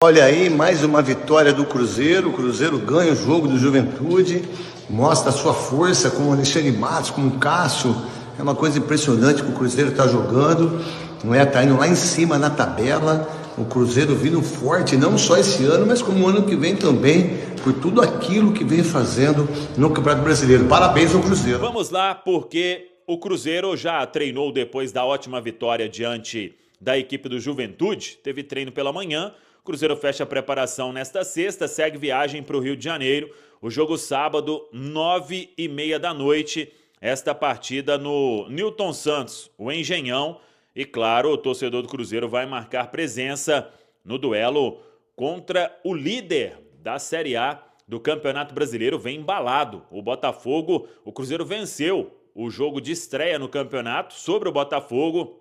Olha aí, mais uma vitória do Cruzeiro. O Cruzeiro ganha o jogo do Juventude, mostra a sua força com o Alexandre Matos, com o Cássio. É uma coisa impressionante que o Cruzeiro está jogando, não é? Está indo lá em cima na tabela. O Cruzeiro vindo forte, não só esse ano, mas como o ano que vem também, por tudo aquilo que vem fazendo no Campeonato Brasileiro. Parabéns ao Cruzeiro. Vamos lá, porque o Cruzeiro já treinou depois da ótima vitória diante da equipe do Juventude. Teve treino pela manhã. O Cruzeiro fecha a preparação nesta sexta, segue viagem para o Rio de Janeiro. O jogo sábado, 9h30 da noite. Esta partida no Newton Santos, o Engenhão. E claro, o torcedor do Cruzeiro vai marcar presença no duelo contra o líder da Série A do Campeonato Brasileiro. Vem embalado o Botafogo. O Cruzeiro venceu o jogo de estreia no campeonato sobre o Botafogo,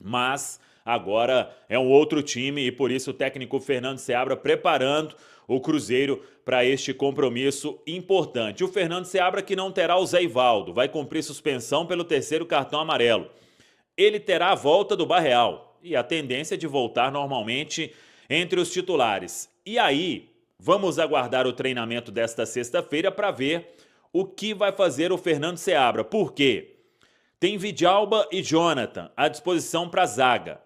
mas agora é um outro time e por isso o técnico Fernando Seabra preparando o Cruzeiro para este compromisso importante. O Fernando Seabra que não terá o Zé Ivaldo, vai cumprir suspensão pelo terceiro cartão amarelo. Ele terá a volta do Barreal e a tendência de voltar normalmente entre os titulares. E aí, vamos aguardar o treinamento desta sexta-feira para ver o que vai fazer o Fernando Seabra. Por quê? Tem Vidalba e Jonathan à disposição para a zaga.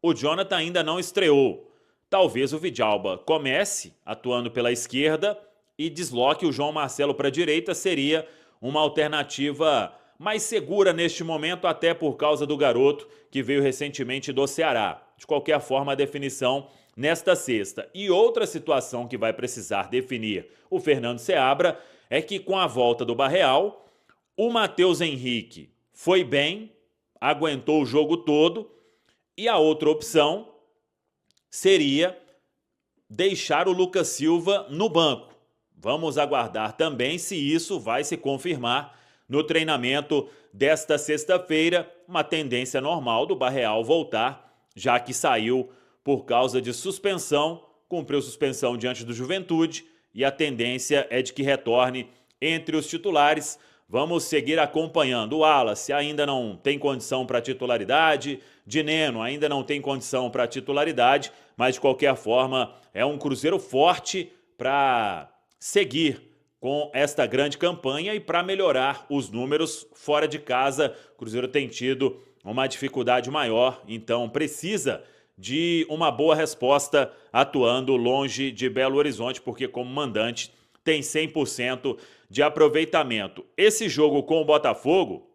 O Jonathan ainda não estreou. Talvez o Vidalba comece atuando pela esquerda e desloque o João Marcelo para a direita. Seria uma alternativa mais segura neste momento, até por causa do garoto que veio recentemente do Ceará. De qualquer forma, a definição nesta sexta. E outra situação que vai precisar definir o Fernando Seabra é que com a volta do Barreal, o Matheus Henrique foi bem, aguentou o jogo todo, e a outra opção seria deixar o Lucas Silva no banco. Vamos aguardar também se isso vai se confirmar no treinamento desta sexta-feira, uma tendência normal do Barreal voltar, já que saiu por causa de suspensão, cumpriu suspensão diante do Juventude e a tendência é de que retorne entre os titulares. Vamos seguir acompanhando. O Wallace ainda não tem condição para titularidade, Dineno ainda não tem condição para titularidade, mas de qualquer forma é um Cruzeiro forte para seguir com esta grande campanha e para melhorar os números fora de casa. O Cruzeiro tem tido uma dificuldade maior, então precisa de uma boa resposta atuando longe de Belo Horizonte, porque como mandante tem 100% de aproveitamento. Esse jogo com o Botafogo,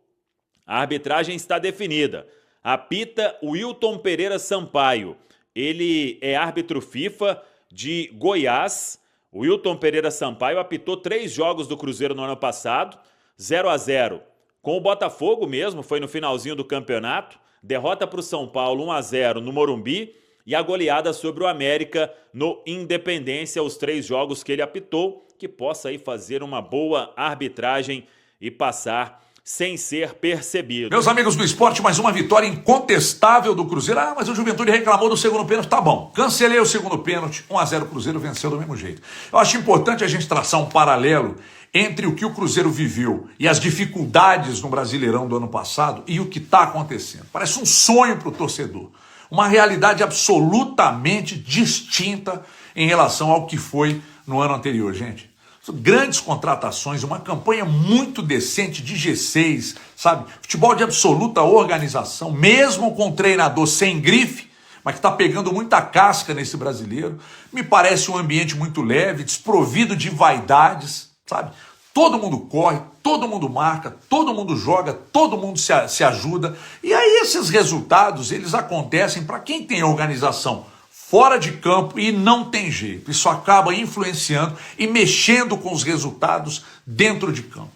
a arbitragem está definida. Apita o Wilton Pereira Sampaio. Ele é árbitro FIFA de Goiás. O Wilton Pereira Sampaio apitou 3 jogos do Cruzeiro no ano passado, 0-0 com o Botafogo mesmo, foi no finalzinho do campeonato, derrota para o São Paulo 1-0 no Morumbi e a goleada sobre o América no Independência, os 3 jogos que ele apitou, que possa aí fazer uma boa arbitragem e passar sem ser percebido. Meus amigos do esporte, mais uma vitória incontestável do Cruzeiro. Ah, mas o Juventude reclamou do segundo pênalti. Tá bom, cancelei o segundo pênalti, 1-0 o Cruzeiro venceu do mesmo jeito. Eu acho importante a gente traçar um paralelo entre o que o Cruzeiro viveu e as dificuldades no Brasileirão do ano passado e o que está acontecendo. Parece um sonho para o torcedor. Uma realidade absolutamente distinta em relação ao que foi no ano anterior, gente. Grandes contratações, uma campanha muito decente de G6, sabe? Futebol de absoluta organização, mesmo com um treinador sem grife, mas que está pegando muita casca nesse brasileiro. Me parece um ambiente muito leve, desprovido de vaidades, sabe? Todo mundo corre, todo mundo marca, todo mundo joga, todo mundo se ajuda. E aí esses resultados, eles acontecem para quem tem organização fora de campo e não tem jeito. Isso acaba influenciando e mexendo com os resultados dentro de campo.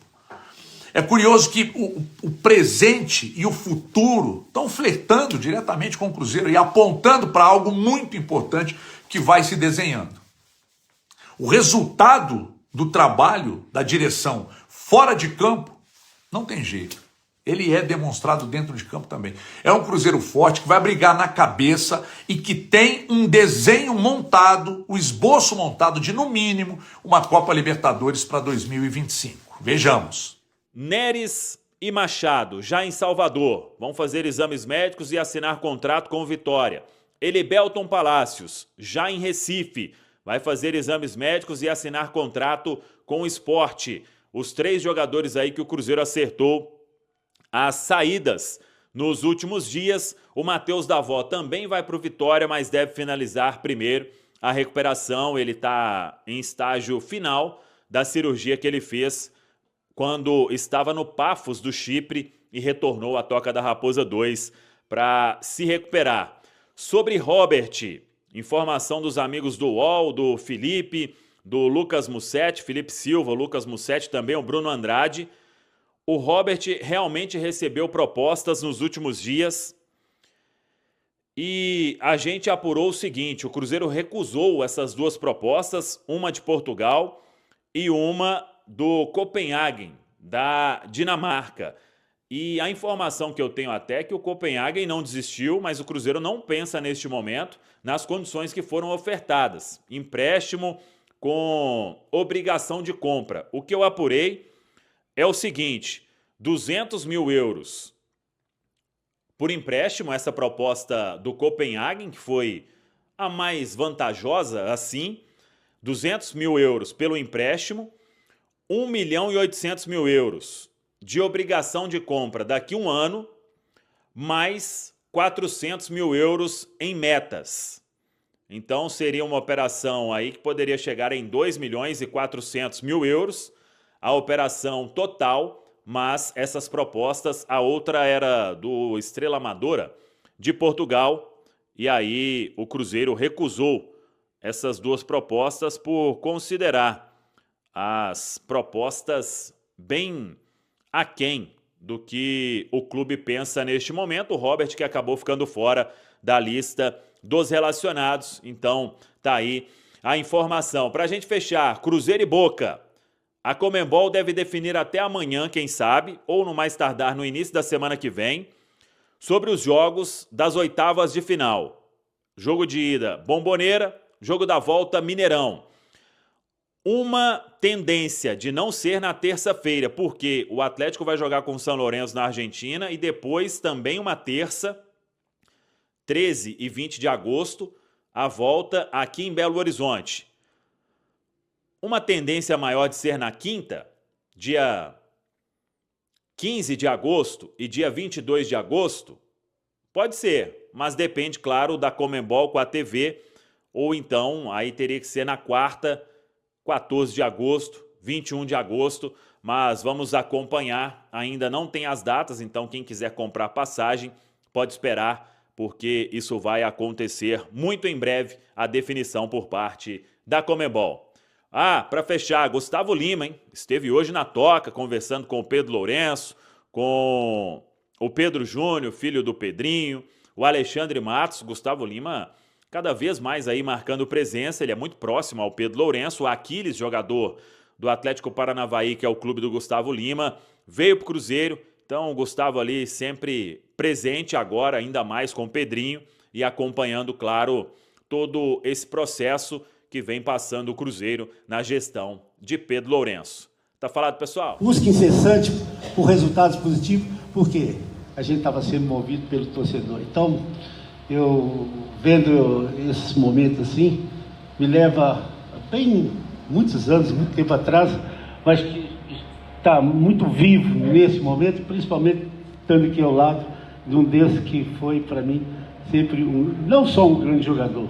É curioso que o presente e o futuro estão flertando diretamente com o Cruzeiro e apontando para algo muito importante que vai se desenhando. O resultado do trabalho da direção fora de campo não tem jeito. Ele é demonstrado dentro de campo também. É um Cruzeiro forte que vai brigar na cabeça e que tem um desenho montado, o esboço montado de, no mínimo, uma Copa Libertadores para 2025. Vejamos. Neres e Machado, já em Salvador, vão fazer exames médicos e assinar contrato com o Vitória. Elibelton Palácios, já em Recife, vai fazer exames médicos e assinar contrato com o Sport. Os 3 jogadores aí que o Cruzeiro acertou as saídas nos últimos dias. O Matheus Davó também vai para o Vitória, mas deve finalizar primeiro a recuperação. Ele está em estágio final da cirurgia que ele fez quando estava no Paphos do Chipre e retornou à Toca da Raposa 2 para se recuperar. Sobre Robert, informação dos amigos do UOL, do Felipe, do Lucas Mussetti, Felipe Silva, Lucas Mussetti também, o Bruno Andrade. O Robert realmente recebeu propostas nos últimos dias e a gente apurou o seguinte: o Cruzeiro recusou essas 2 propostas, uma de Portugal e uma do Copenhagen, da Dinamarca. E a informação que eu tenho até é que o Copenhagen não desistiu, mas o Cruzeiro não pensa neste momento nas condições que foram ofertadas. Empréstimo com obrigação de compra. O que eu apurei é o seguinte: 200 mil euros por empréstimo, essa proposta do Copenhagen, que foi a mais vantajosa assim, 200 mil euros pelo empréstimo, 1 milhão e 800 mil euros de obrigação de compra daqui a um ano, mais 400 mil euros em metas. Então seria uma operação aí que poderia chegar em 2 milhões e 400 mil euros, a operação total, mas essas propostas, a outra era do Estrela Amadora de Portugal, e aí o Cruzeiro recusou essas 2 propostas por considerar as propostas bem aquém do que o clube pensa neste momento. O Robert, que acabou ficando fora da lista dos relacionados. Então, tá aí a informação. Para a gente fechar, Cruzeiro e Boca. A Conmebol deve definir até amanhã, quem sabe, ou no mais tardar no início da semana que vem, sobre os jogos das oitavas de final. Jogo de ida, Bombonera. Jogo da volta, Mineirão. Uma tendência de não ser na terça-feira, porque o Atlético vai jogar com o São Lourenço na Argentina e depois também uma terça, 13 e 20 de agosto, a volta aqui em Belo Horizonte. Uma tendência maior de ser na quinta, dia 15 de agosto e dia 22 de agosto, pode ser, mas depende, claro, da Conmebol com a TV, ou então aí teria que ser na quarta, 14 de agosto, 21 de agosto, mas vamos acompanhar, ainda não tem as datas, então quem quiser comprar passagem pode esperar, porque isso vai acontecer muito em breve, a definição por parte da Conmebol. Para fechar, Gustavo Lima, hein? Esteve hoje na Toca, conversando com o Pedro Lourenço, com o Pedro Júnior, filho do Pedrinho, o Alexandre Matos. Gustavo Lima cada vez mais aí marcando presença, ele é muito próximo ao Pedro Lourenço. O Aquiles, jogador do Atlético Paranavaí, que é o clube do Gustavo Lima, veio para o Cruzeiro. Então o Gustavo ali sempre presente agora, ainda mais com o Pedrinho, e acompanhando, claro, todo esse processo que vem passando o Cruzeiro na gestão de Pedro Lourenço. Tá falado, pessoal? Busca incessante por resultados positivos, porque a gente estava sendo movido pelo torcedor. Então, eu vendo esses momentos assim, me leva bem muitos anos, muito tempo atrás, mas que está muito vivo nesse momento, principalmente estando aqui ao lado de um desses que foi para mim sempre não só um grande jogador,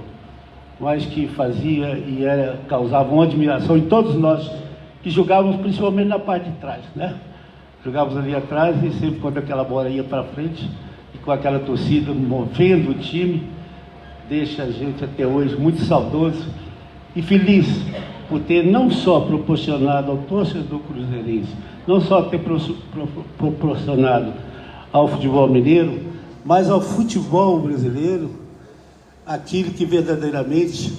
mas que fazia e causava uma admiração em todos nós que jogávamos principalmente na parte de trás, né? Jogávamos ali atrás e sempre quando aquela bola ia para frente e com aquela torcida movendo o time, deixa a gente até hoje muito saudoso e feliz por ter não só proporcionado ao torcedor cruzeirense, não só ter proporcionado ao futebol mineiro, mas ao futebol brasileiro, aquilo que verdadeiramente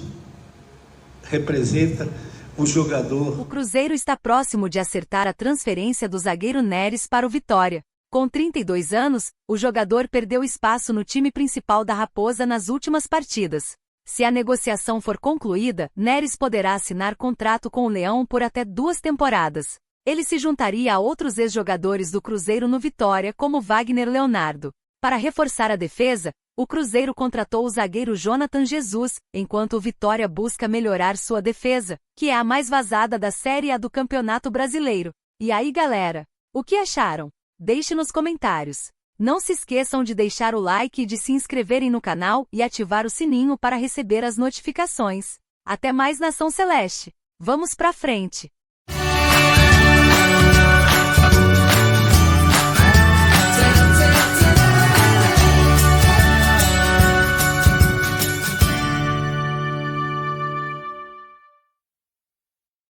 representa o jogador. O Cruzeiro está próximo de acertar a transferência do zagueiro Neres para o Vitória. Com 32 anos, o jogador perdeu espaço no time principal da Raposa nas últimas partidas. Se a negociação for concluída, Neres poderá assinar contrato com o Leão por até 2 temporadas. Ele se juntaria a outros ex-jogadores do Cruzeiro no Vitória, como Wagner Leonardo. Para reforçar a defesa, o Cruzeiro contratou o zagueiro Jonathan Jesus, enquanto o Vitória busca melhorar sua defesa, que é a mais vazada da Série A do Campeonato Brasileiro. E aí, galera? O que acharam? Deixe nos comentários. Não se esqueçam de deixar o like e de se inscreverem no canal e ativar o sininho para receber as notificações. Até mais, Nação Celeste! Vamos pra frente!